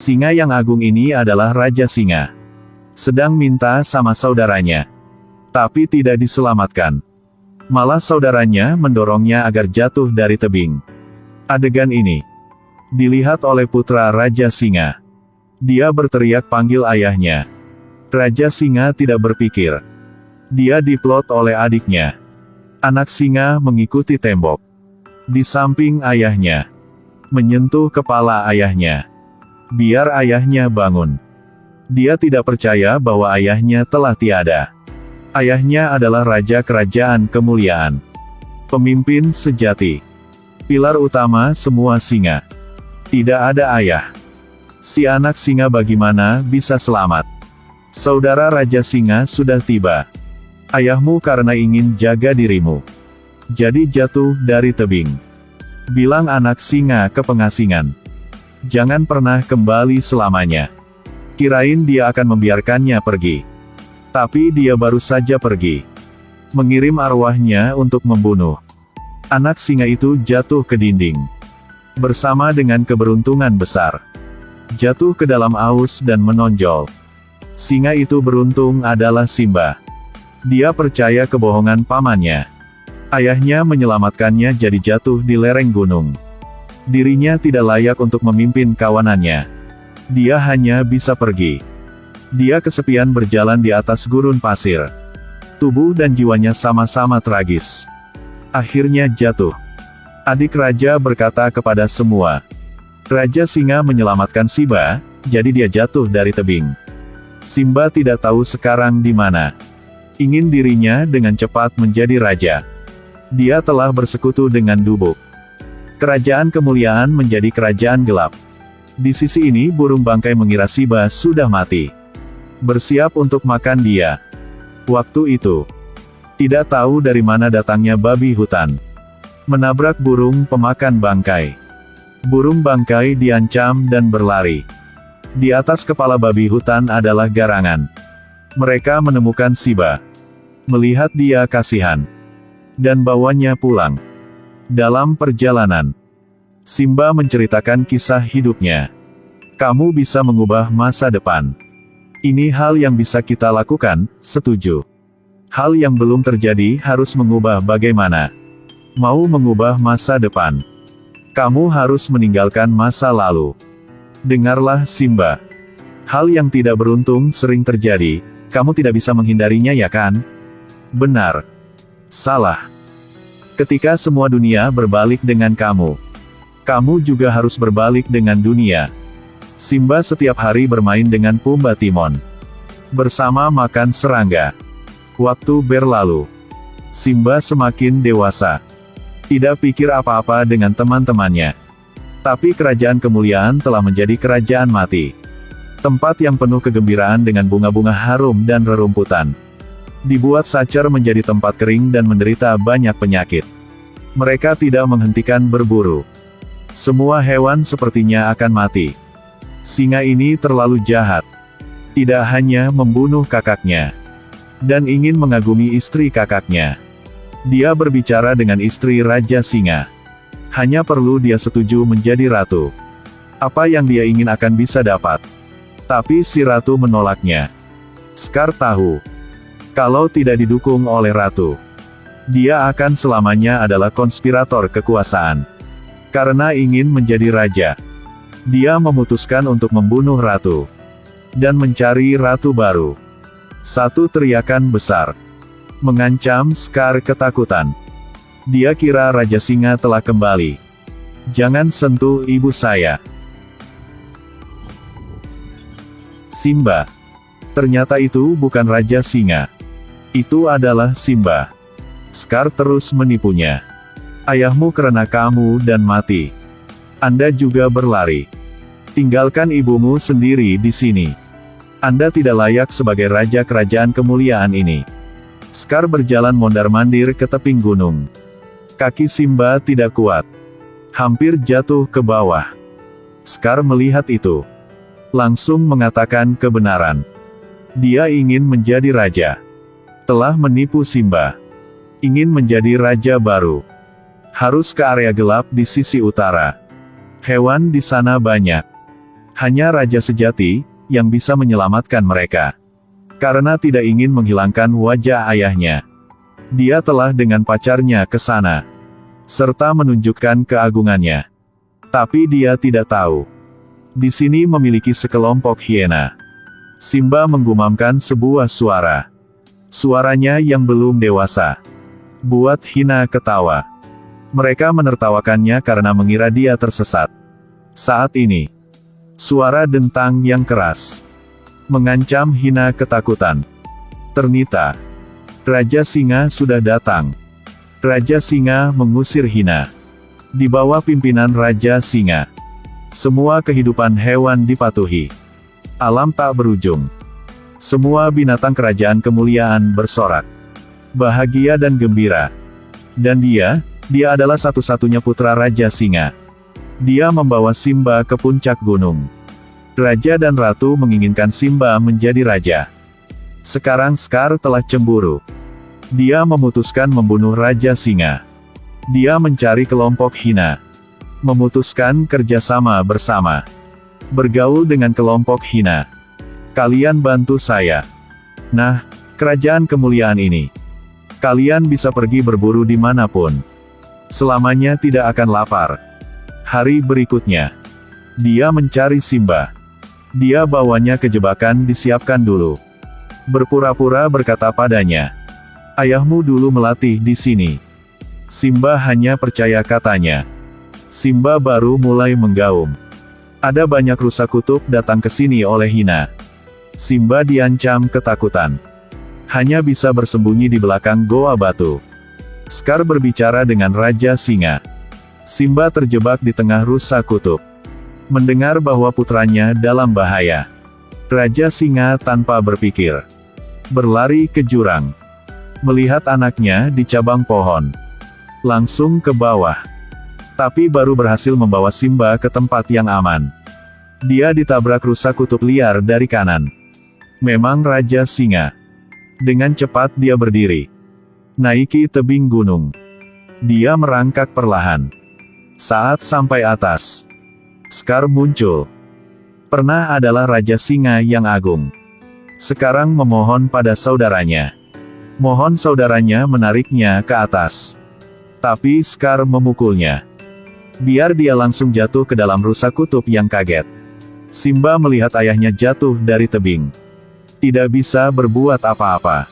Singa yang agung ini adalah Raja Singa. Sedang minta sama saudaranya. Tapi tidak diselamatkan. Malah saudaranya mendorongnya agar jatuh dari tebing. Adegan ini dilihat oleh putra Raja Singa. Dia berteriak panggil ayahnya. Raja Singa tidak berpikir. Dia diplot oleh adiknya. Anak singa mengikuti tembok. Di samping ayahnya. Menyentuh kepala ayahnya. Biar ayahnya bangun. Dia tidak percaya bahwa ayahnya telah tiada. Ayahnya adalah Raja Kerajaan Kemuliaan. Pemimpin sejati. Pilar utama semua singa. Tidak ada ayah. Si anak singa bagaimana bisa selamat? Saudara Raja Singa sudah tiba. Ayahmu karena ingin jaga dirimu. Jadi jatuh dari tebing. Bilang anak singa ke pengasingan. Jangan pernah kembali selamanya. Kirain dia akan membiarkannya pergi. Tapi dia baru saja pergi. Mengirim arwahnya untuk membunuh. Anak singa itu jatuh ke dinding. Bersama dengan keberuntungan besar. Jatuh ke dalam aus dan menonjol. Singa itu beruntung adalah Simba. Dia percaya kebohongan pamannya. Ayahnya menyelamatkannya jadi jatuh di lereng gunung. Dirinya tidak layak untuk memimpin kawanannya. Dia hanya bisa pergi. Dia kesepian berjalan di atas gurun pasir. Tubuh dan jiwanya sama-sama tragis. Akhirnya jatuh. Adik raja berkata kepada semua. Raja Singa menyelamatkan Simba, jadi dia jatuh dari tebing. Simba tidak tahu sekarang di mana. Ingin dirinya dengan cepat menjadi raja. Dia telah bersekutu dengan Dubuk. Kerajaan Kemuliaan menjadi kerajaan gelap. Di sisi ini burung bangkai mengira Simba sudah mati. Bersiap untuk makan dia. Waktu itu, tidak tahu dari mana datangnya babi hutan. Menabrak burung pemakan bangkai. Burung bangkai diancam dan berlari. Di atas kepala babi hutan adalah garangan. Mereka menemukan Simba. Melihat dia kasihan. Dan bawanya pulang. Dalam perjalanan, Simba menceritakan kisah hidupnya. Kamu bisa mengubah masa depan. Ini hal yang bisa kita lakukan, setuju. Hal yang belum terjadi harus mengubah bagaimana. Mau mengubah masa depan. Kamu harus meninggalkan masa lalu. Dengarlah Simba. Hal yang tidak beruntung sering terjadi, kamu tidak bisa menghindarinya ya kan? Benar. Salah. Ketika semua dunia berbalik dengan kamu. Kamu juga harus berbalik dengan dunia. Simba setiap hari bermain dengan Pumba Timon. Bersama makan serangga. Waktu berlalu. Simba semakin dewasa. Tidak pikir apa-apa dengan teman-temannya. Tapi kerajaan kemuliaan telah menjadi kerajaan mati. Tempat yang penuh kegembiraan dengan bunga-bunga harum dan rerumputan. Dibuat Sacer menjadi tempat kering dan menderita banyak penyakit. Mereka tidak menghentikan berburu. Semua hewan sepertinya akan mati. Singa ini terlalu jahat. Tidak hanya membunuh kakaknya. Dan ingin mengagumi istri kakaknya. Dia berbicara dengan istri Raja Singa. Hanya perlu dia setuju menjadi ratu. Apa yang dia ingin akan bisa dapat. Tapi si ratu menolaknya. Scar tahu. Kalau tidak didukung oleh ratu, dia akan selamanya adalah konspirator kekuasaan. Karena ingin menjadi raja, dia memutuskan untuk membunuh ratu. Dan mencari ratu baru. Satu teriakan besar. Mengancam Scar ketakutan. Dia kira Raja Singa telah kembali. Jangan sentuh ibu saya. Simba. Ternyata itu bukan Raja Singa. Itu adalah Simba. Scar terus menipunya. Ayahmu karena kamu dan mati. Anda juga berlari. Tinggalkan ibumu sendiri di sini. Anda tidak layak sebagai raja kerajaan kemuliaan ini. Scar berjalan mondar-mandir ke tebing gunung. Kaki Simba tidak kuat. Hampir jatuh ke bawah. Scar melihat itu. Langsung mengatakan kebenaran. Dia ingin menjadi raja. Telah menipu Simba. Ingin menjadi raja baru. Harus ke area gelap di sisi utara. Hewan di sana banyak. Hanya raja sejati yang bisa menyelamatkan mereka. Karena tidak ingin menghilangkan wajah ayahnya, dia telah dengan pacarnya ke sana, serta menunjukkan keagungannya. Tapi dia tidak tahu, di sini memiliki sekelompok hiena. Simba menggumamkan sebuah suara. Suaranya yang belum dewasa buat Hina ketawa. Mereka menertawakannya karena mengira dia tersesat. Saat ini, suara dentang yang keras mengancam Hina ketakutan. Ternyata, Raja Singa sudah datang. Raja Singa mengusir Hina. Di bawah pimpinan Raja Singa, semua kehidupan hewan dipatuhi. Alam tak berujung. Semua binatang kerajaan kemuliaan bersorak, bahagia dan gembira. Dan dia adalah satu-satunya putra Raja Singa. Dia membawa Simba ke puncak gunung. Raja dan Ratu menginginkan Simba menjadi raja. Sekarang Scar telah cemburu. Dia memutuskan membunuh Raja Singa. Dia mencari kelompok Hina. Memutuskan kerjasama bersama. Bergaul dengan kelompok Hina. Kalian bantu saya. Nah, kerajaan kemuliaan ini. Kalian bisa pergi berburu dimanapun. Selamanya tidak akan lapar. Hari berikutnya, dia mencari Simba. Dia bawanya ke jebakan disiapkan dulu. Berpura-pura berkata padanya, "Ayahmu dulu melatih di sini." Simba hanya percaya katanya. Simba baru mulai menggaum. Ada banyak rusa kutub datang ke sini oleh Hina. Simba diancam ketakutan. Hanya bisa bersembunyi di belakang goa batu. Scar berbicara dengan Raja Singa. Simba terjebak di tengah rusa kutub. Mendengar bahwa putranya dalam bahaya, Raja Singa tanpa berpikir berlari ke jurang. Melihat anaknya di cabang pohon, langsung ke bawah. Tapi baru berhasil membawa Simba ke tempat yang aman. Dia ditabrak rusa kutub liar dari kanan. Memang Raja Singa. Dengan cepat dia berdiri. Naiki tebing gunung. Dia merangkak perlahan. Saat sampai atas, Scar muncul. Pernah adalah Raja Singa yang agung. Sekarang memohon pada saudaranya. Mohon saudaranya menariknya ke atas. Tapi Scar memukulnya. Biar dia langsung jatuh ke dalam rusa kutub yang kaget. Simba melihat ayahnya jatuh dari tebing. Tidak bisa berbuat apa-apa.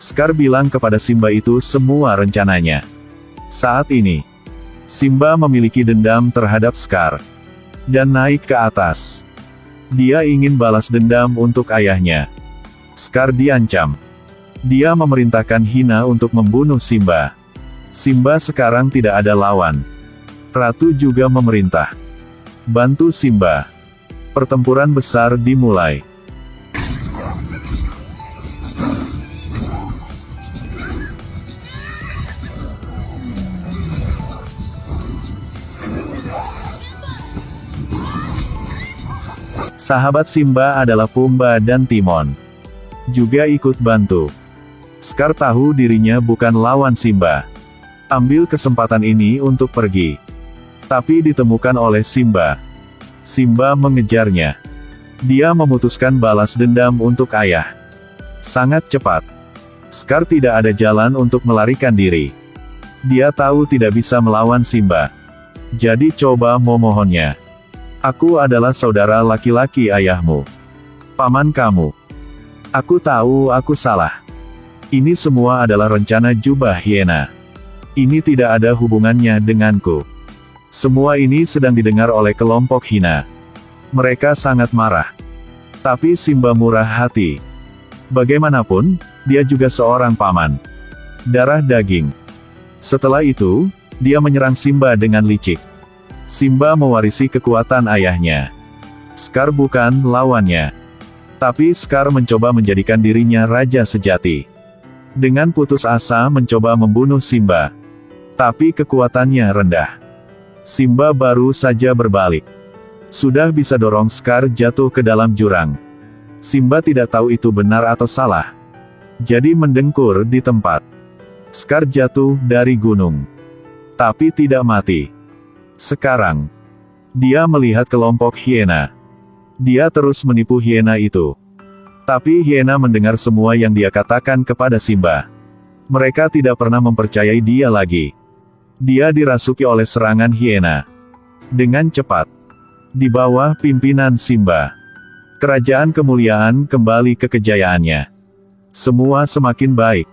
Scar bilang kepada Simba itu semua rencananya. Saat ini, Simba memiliki dendam terhadap Scar. Dan naik ke atas. Dia ingin balas dendam untuk ayahnya. Scar diancam. Dia memerintahkan Hina untuk membunuh Simba. Simba sekarang tidak ada lawan. Ratu juga memerintah. Bantu Simba. Pertempuran besar dimulai. Sahabat Simba adalah Pumba dan Timon. Juga ikut bantu. Scar tahu dirinya bukan lawan Simba. Ambil kesempatan ini untuk pergi. Tapi ditemukan oleh Simba. Simba mengejarnya. Dia memutuskan balas dendam untuk ayah. Sangat cepat. Scar tidak ada jalan untuk melarikan diri. Dia tahu tidak bisa melawan Simba. Jadi coba memohonnya. Aku adalah saudara laki-laki ayahmu. Paman kamu. Aku tahu aku salah. Ini semua adalah rencana jubah hiena. Ini tidak ada hubungannya denganku. Semua ini sedang didengar oleh kelompok Hina. Mereka sangat marah. Tapi Simba murah hati. Bagaimanapun, dia juga seorang paman. Darah daging. Setelah itu, dia menyerang Simba dengan licik. Simba mewarisi kekuatan ayahnya. Scar bukan lawannya. Tapi Scar mencoba menjadikan dirinya raja sejati. Dengan putus asa mencoba membunuh Simba. Tapi kekuatannya rendah. Simba baru saja berbalik. Sudah bisa dorong Scar jatuh ke dalam jurang. Simba tidak tahu itu benar atau salah. Jadi mendengkur di tempat. Scar jatuh dari gunung. Tapi tidak mati. Sekarang, dia melihat kelompok hiena. Dia terus menipu hiena itu. Tapi hiena mendengar semua yang dia katakan kepada Simba. Mereka tidak pernah mempercayai dia lagi. Dia dirasuki oleh serangan hiena. Dengan cepat. Di bawah pimpinan Simba, kerajaan kemuliaan kembali ke kejayaannya. Semua semakin baik.